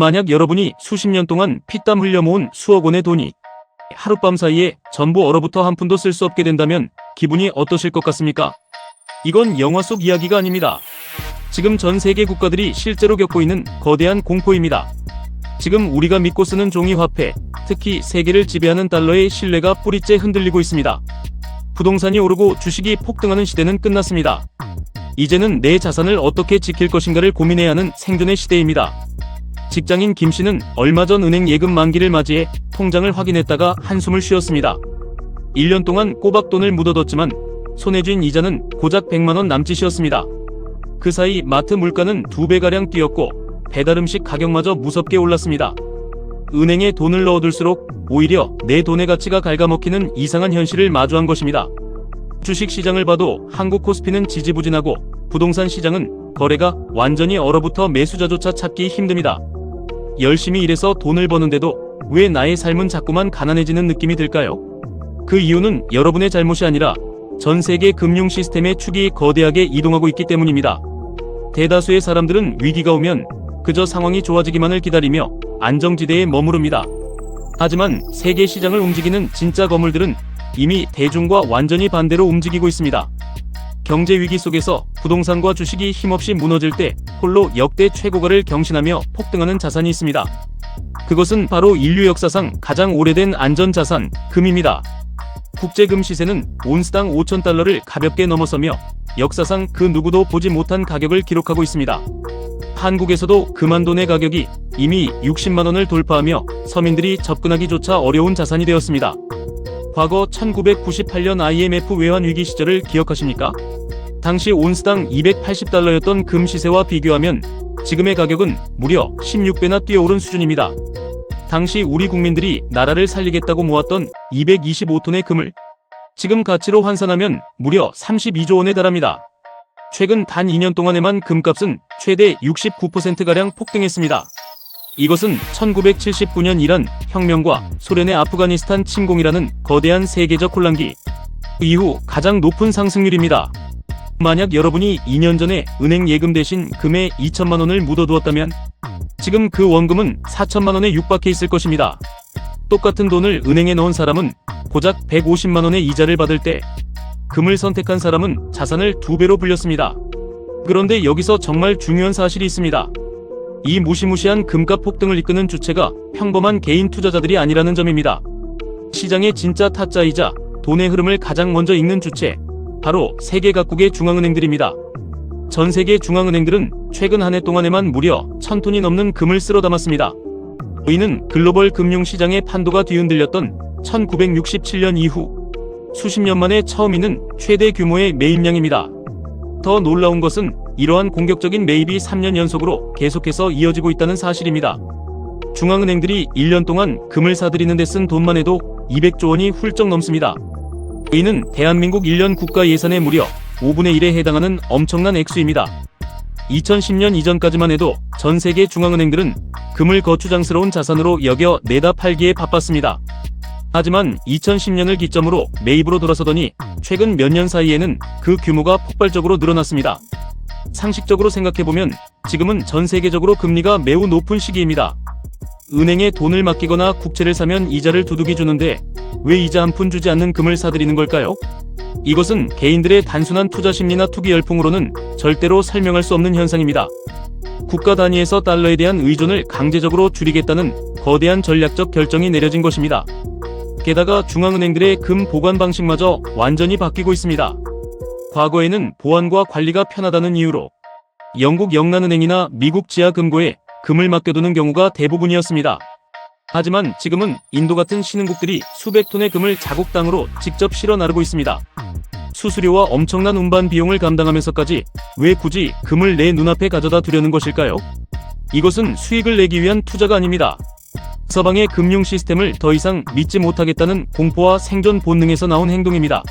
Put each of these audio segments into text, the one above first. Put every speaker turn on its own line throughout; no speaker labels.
만약 여러분이 수십 년 동안 피땀 흘려 모은 수억 원의 돈이 하룻밤 사이에 전부 얼어붙어 한 푼도 쓸 수 없게 된다면 기분이 어떠실 것 같습니까? 이건 영화 속 이야기가 아닙니다. 지금 전 세계 국가들이 실제로 겪고 있는 거대한 공포입니다. 지금 우리가 믿고 쓰는 종이 화폐, 특히 세계를 지배하는 달러의 신뢰가 뿌리째 흔들리고 있습니다. 부동산이 오르고 주식이 폭등하는 시대는 끝났습니다. 이제는 내 자산을 어떻게 지킬 것인가를 고민해야 하는 생존의 시대입니다. 직장인 김 씨는 얼마 전 은행 예금 만기를 맞이해 통장을 확인했다가 한숨을 쉬었습니다. 1년 동안 꼬박 돈을 묻어뒀지만 손에 쥔 이자는 고작 100만 원 남짓이었습니다. 그 사이 마트 물가는 2배가량 뛰었고 배달음식 가격마저 무섭게 올랐습니다. 은행에 돈을 넣어둘수록 오히려 내 돈의 가치가 갉아먹히는 이상한 현실을 마주한 것입니다. 주식시장을 봐도 한국 코스피는 지지부진하고 부동산 시장은 거래가 완전히 얼어붙어 매수자조차 찾기 힘듭니다. 열심히 일해서 돈을 버는데도 왜 나의 삶은 자꾸만 가난해지는 느낌이 들까요? 그 이유는 여러분의 잘못이 아니라 전 세계 금융 시스템의 축이 거대하게 이동하고 있기 때문입니다. 대다수의 사람들은 위기가 오면 그저 상황이 좋아지기만을 기다리며 안정지대에 머무릅니다. 하지만 세계 시장을 움직이는 진짜 거물들은 이미 대중과 완전히 반대로 움직이고 있습니다. 경제 위기 속에서 부동산과 주식이 힘없이 무너질 때 홀로 역대 최고가를 경신하며 폭등하는 자산이 있습니다. 그것은 바로 인류 역사상 가장 오래된 안전자산, 금입니다. 국제금 시세는 온스당 5,000달러를 가볍게 넘어서며 역사상 그 누구도 보지 못한 가격을 기록하고 있습니다. 한국에서도 금한돈의 가격이 이미 60만 원을 돌파하며 서민들이 접근하기조차 어려운 자산이 되었습니다. 과거 1998년 IMF 외환 위기 시절을 기억하십니까? 당시 온스당 280달러였던 금 시세와 비교하면 지금의 가격은 무려 16배나 뛰어오른 수준입니다. 당시 우리 국민들이 나라를 살리겠다고 모았던 225톤의 금을 지금 가치로 환산하면 무려 32조 원에 달합니다. 최근 단 2년 동안에만 금값은 최대 69%가량 폭등했습니다. 이것은 1979년 이란 혁명과 소련의 아프가니스탄 침공이라는 거대한 세계적 혼란기 이후 가장 높은 상승률입니다. 만약 여러분이 2년 전에 은행 예금 대신 금에 2천만 원을 묻어두었다면 지금 그 원금은 4천만 원에 육박해 있을 것입니다. 똑같은 돈을 은행에 넣은 사람은 고작 150만 원의 이자를 받을 때 금을 선택한 사람은 자산을 2배로 불렸습니다. 그런데 여기서 정말 중요한 사실이 있습니다. 이 무시무시한 금값 폭등을 이끄는 주체가 평범한 개인 투자자들이 아니라는 점입니다. 시장의 진짜 타짜이자 돈의 흐름을 가장 먼저 읽는 주체, 바로 세계 각국의 중앙은행들입니다. 전 세계 중앙은행들은 최근 한 해 동안에만 무려 1,000톤이 넘는 금을 쓸어 담았습니다. 이는 글로벌 금융시장의 판도가 뒤흔들렸던 1967년 이후 수십 년 만에 처음 있는 최대 규모의 매입량입니다. 더 놀라운 것은 이러한 공격적인 매입이 3년 연속으로 계속해서 이어지고 있다는 사실입니다. 중앙은행들이 1년 동안 금을 사들이는 데 쓴 돈만 해도 200조 원이 훌쩍 넘습니다. 이는 대한민국 1년 국가 예산의 무려 5분의 1에 해당하는 엄청난 액수입니다. 2010년 이전까지만 해도 전 세계 중앙은행들은 금을 거추장스러운 자산으로 여겨 내다 팔기에 바빴습니다. 하지만 2010년을 기점으로 매입으로 돌아서더니 최근 몇 년 사이에는 그 규모가 폭발적으로 늘어났습니다. 상식적으로 생각해보면 지금은 전 세계적으로 금리가 매우 높은 시기입니다. 은행에 돈을 맡기거나 국채를 사면 이자를 두둑이 주는데 왜 이자 한 푼 주지 않는 금을 사들이는 걸까요? 이것은 개인들의 단순한 투자 심리나 투기 열풍으로는 절대로 설명할 수 없는 현상입니다. 국가 단위에서 달러에 대한 의존을 강제적으로 줄이겠다는 거대한 전략적 결정이 내려진 것입니다. 게다가 중앙은행들의 금 보관 방식마저 완전히 바뀌고 있습니다. 과거에는 보안과 관리가 편하다는 이유로 영국 영란은행이나 미국 지하금고에 금을 맡겨두는 경우가 대부분이었습니다. 하지만 지금은 인도 같은 신흥국들이 수백 톤의 금을 자국 땅으로 직접 실어 나르고 있습니다. 수수료와 엄청난 운반 비용을 감당하면서까지 왜 굳이 금을 내 눈앞에 가져다 두려는 것일까요? 이것은 수익을 내기 위한 투자가 아닙니다. 서방의 금융 시스템을 더 이상 믿지 못하겠다는 공포와 생존 본능에서 나온 행동입니다.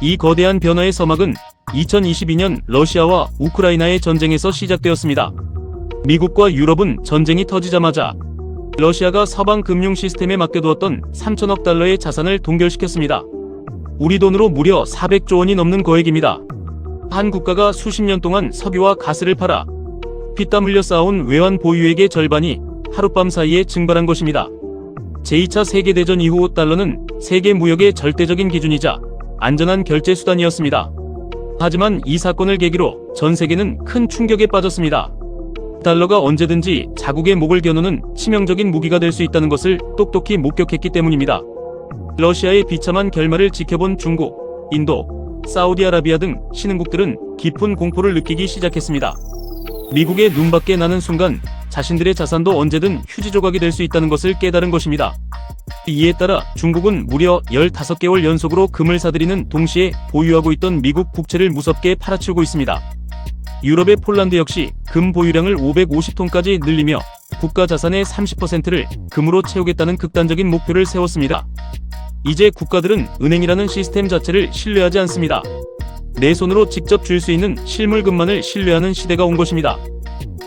이 거대한 변화의 서막은 2022년 러시아와 우크라이나의 전쟁에서 시작되었습니다. 미국과 유럽은 전쟁이 터지자마자 러시아가 서방 금융 시스템에 맡겨두었던 3천억 달러의 자산을 동결시켰습니다. 우리 돈으로 무려 400조 원이 넘는 거액입니다. 한 국가가 수십 년 동안 석유와 가스를 팔아 피땀 흘려 쌓아온 외환 보유액의 절반이 하룻밤 사이에 증발한 것입니다. 제2차 세계대전 이후 달러는 세계 무역의 절대적인 기준이자 안전한 결제 수단이었습니다. 하지만 이 사건을 계기로 전 세계는 큰 충격에 빠졌습니다. 달러가 언제든지 자국의 목을 겨누는 치명적인 무기가 될 수 있다는 것을 똑똑히 목격했기 때문입니다. 러시아의 비참한 결말을 지켜본 중국, 인도, 사우디아라비아 등 신흥국들은 깊은 공포를 느끼기 시작했습니다. 미국의 눈밖에 나는 순간 자신들의 자산도 언제든 휴지 조각이 될 수 있다는 것을 깨달은 것입니다. 이에 따라 중국은 무려 15개월 연속으로 금을 사들이는 동시에 보유하고 있던 미국 국채를 무섭게 팔아치우고 있습니다. 유럽의 폴란드 역시 금 보유량을 550톤까지 늘리며 국가 자산의 30%를 금으로 채우겠다는 극단적인 목표를 세웠습니다. 이제 국가들은 은행이라는 시스템 자체를 신뢰하지 않습니다. 내 손으로 직접 쥘 수 있는 실물금만을 신뢰하는 시대가 온 것입니다.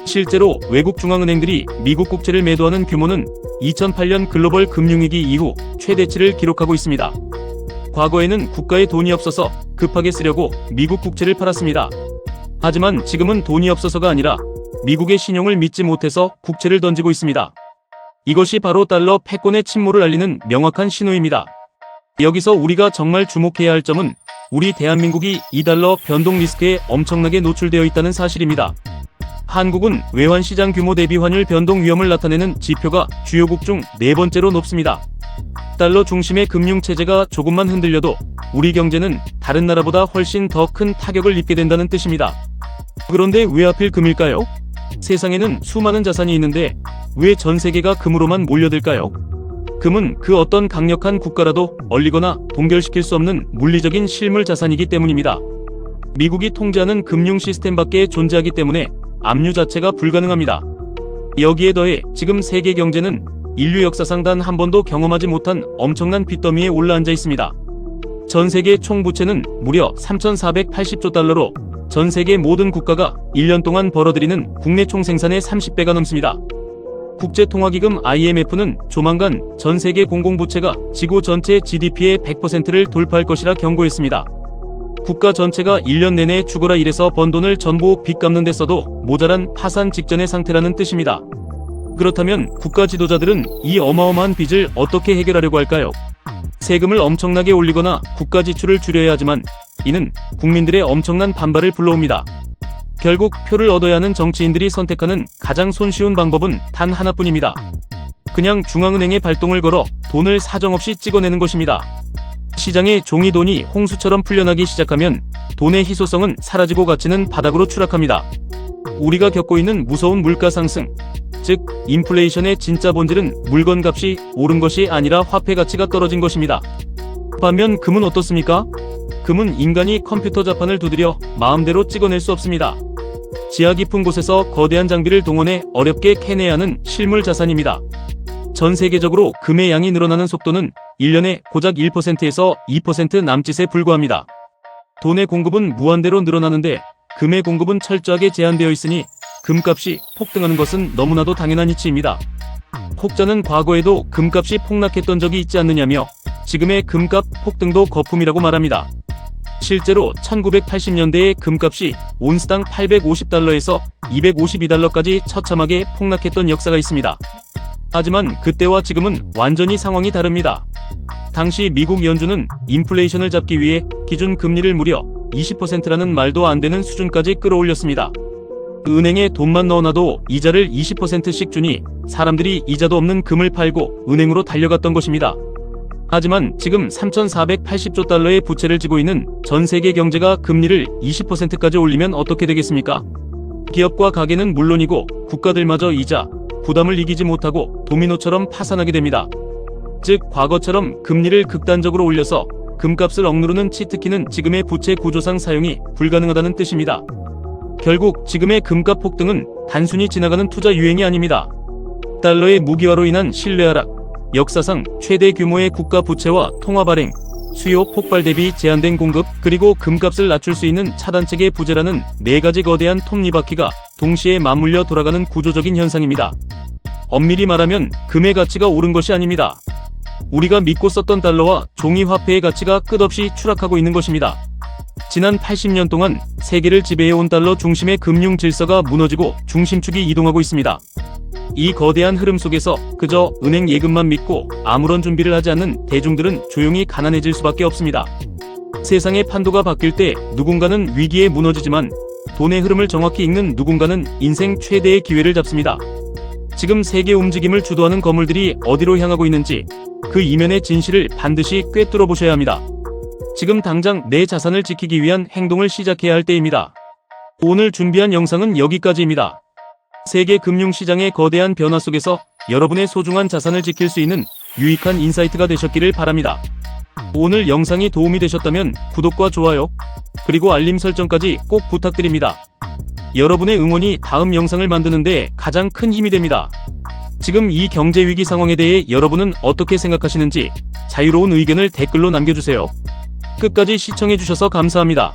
실제로 외국 중앙은행들이 미국 국채를 매도하는 규모는 2008년 글로벌 금융위기 이후 최대치를 기록하고 있습니다. 과거에는 국가에 돈이 없어서 급하게 쓰려고 미국 국채를 팔았습니다. 하지만 지금은 돈이 없어서가 아니라 미국의 신용을 믿지 못해서 국채를 던지고 있습니다. 이것이 바로 달러 패권의 침몰을 알리는 명확한 신호입니다. 여기서 우리가 정말 주목해야 할 점은 우리 대한민국이 이 달러 변동 리스크에 엄청나게 노출되어 있다는 사실입니다. 한국은 외환시장 규모 대비 환율 변동 위험을 나타내는 지표가 주요국 중 4번째로 높습니다. 달러 중심의 금융체제가 조금만 흔들려도 우리 경제는 다른 나라보다 훨씬 더 큰 타격을 입게 된다는 뜻입니다. 그런데 왜 하필 금일까요? 세상에는 수많은 자산이 있는데 왜 전 세계가 금으로만 몰려들까요? 금은 그 어떤 강력한 국가라도 얼리거나 동결시킬 수 없는 물리적인 실물 자산이기 때문입니다. 미국이 통제하는 금융 시스템밖에 존재하기 때문에 압류 자체가 불가능합니다. 여기에 더해 지금 세계 경제는 인류 역사상 단 한 번도 경험하지 못한 엄청난 빚더미에 올라앉아 있습니다. 전 세계 총 부채는 무려 3,480조 달러로 전 세계 모든 국가가 1년 동안 벌어들이는 국내 총생산의 30배가 넘습니다. 국제통화기금 IMF는 조만간 전 세계 공공부채가 지구 전체 GDP의 100%를 돌파할 것이라 경고했습니다. 국가 전체가 1년 내내 죽어라 일해서 번 돈을 전부 빚 갚는 데 써도 모자란 파산 직전의 상태라는 뜻입니다. 그렇다면 국가 지도자들은 이 어마어마한 빚을 어떻게 해결하려고 할까요? 세금을 엄청나게 올리거나 국가 지출을 줄여야 하지만 이는 국민들의 엄청난 반발을 불러옵니다. 결국 표를 얻어야 하는 정치인들이 선택하는 가장 손쉬운 방법은 단 하나뿐입니다. 그냥 중앙은행에 발동을 걸어 돈을 사정없이 찍어내는 것입니다. 시장에 종이 돈이 홍수처럼 풀려나기 시작하면 돈의 희소성은 사라지고 가치는 바닥으로 추락합니다. 우리가 겪고 있는 무서운 물가 상승, 즉 인플레이션의 진짜 본질은 물건 값이 오른 것이 아니라 화폐 가치가 떨어진 것입니다. 반면 금은 어떻습니까? 금은 인간이 컴퓨터 자판을 두드려 마음대로 찍어낼 수 없습니다. 지하 깊은 곳에서 거대한 장비를 동원해 어렵게 캐내야 하는 실물 자산입니다. 전 세계적으로 금의 양이 늘어나는 속도는 1년에 고작 1%에서 2% 남짓에 불과합니다. 돈의 공급은 무한대로 늘어나는데 금의 공급은 철저하게 제한되어 있으니 금값이 폭등하는 것은 너무나도 당연한 이치입니다. 혹자는 과거에도 금값이 폭락했던 적이 있지 않느냐며 지금의 금값 폭등도 거품이라고 말합니다. 실제로 1980년대에 금값이 온스당 850달러에서 252달러까지 처참하게 폭락했던 역사가 있습니다. 하지만 그때와 지금은 완전히 상황이 다릅니다. 당시 미국 연준은 인플레이션을 잡기 위해 기준 금리를 무려 20%라는 말도 안 되는 수준까지 끌어올렸습니다. 은행에 돈만 넣어놔도 이자를 20%씩 주니 사람들이 이자도 없는 금을 팔고 은행으로 달려갔던 것입니다. 하지만 지금 3,480조 달러의 부채를 지고 있는 전 세계 경제가 금리를 20%까지 올리면 어떻게 되겠습니까? 기업과 가게는 물론이고 국가들마저 이자, 부담을 이기지 못하고 도미노처럼 파산하게 됩니다. 즉 과거처럼 금리를 극단적으로 올려서 금값을 억누르는 치트키는 지금의 부채 구조상 사용이 불가능하다는 뜻입니다. 결국 지금의 금값 폭등은 단순히 지나가는 투자 유행이 아닙니다. 달러의 무기화로 인한 신뢰 하락, 역사상 최대 규모의 국가 부채와 통화 발행, 수요 폭발 대비 제한된 공급, 그리고 금값을 낮출 수 있는 차단책의 부재라는 4가지 거대한 톱니바퀴가 동시에 맞물려 돌아가는 구조적인 현상입니다. 엄밀히 말하면 금의 가치가 오른 것이 아닙니다. 우리가 믿고 썼던 달러와 종이 화폐의 가치가 끝없이 추락하고 있는 것입니다. 지난 80년 동안 세계를 지배해온 달러 중심의 금융 질서가 무너지고 중심축이 이동하고 있습니다. 이 거대한 흐름 속에서 그저 은행 예금만 믿고 아무런 준비를 하지 않는 대중들은 조용히 가난해질 수밖에 없습니다. 세상의 판도가 바뀔 때 누군가는 위기에 무너지지만 돈의 흐름을 정확히 읽는 누군가는 인생 최대의 기회를 잡습니다. 지금 세계 움직임을 주도하는 건물들이 어디로 향하고 있는지 그 이면의 진실을 반드시 꿰뚫어 보셔야 합니다. 지금 당장 내 자산을 지키기 위한 행동을 시작해야 할 때입니다. 오늘 준비한 영상은 여기까지입니다. 세계 금융시장의 거대한 변화 속에서 여러분의 소중한 자산을 지킬 수 있는 유익한 인사이트가 되셨기를 바랍니다. 오늘 영상이 도움이 되셨다면 구독과 좋아요, 그리고 알림 설정까지 꼭 부탁드립니다. 여러분의 응원이 다음 영상을 만드는 데 가장 큰 힘이 됩니다. 지금 이 경제위기 상황에 대해 여러분은 어떻게 생각하시는지 자유로운 의견을 댓글로 남겨주세요. 끝까지 시청해주셔서 감사합니다.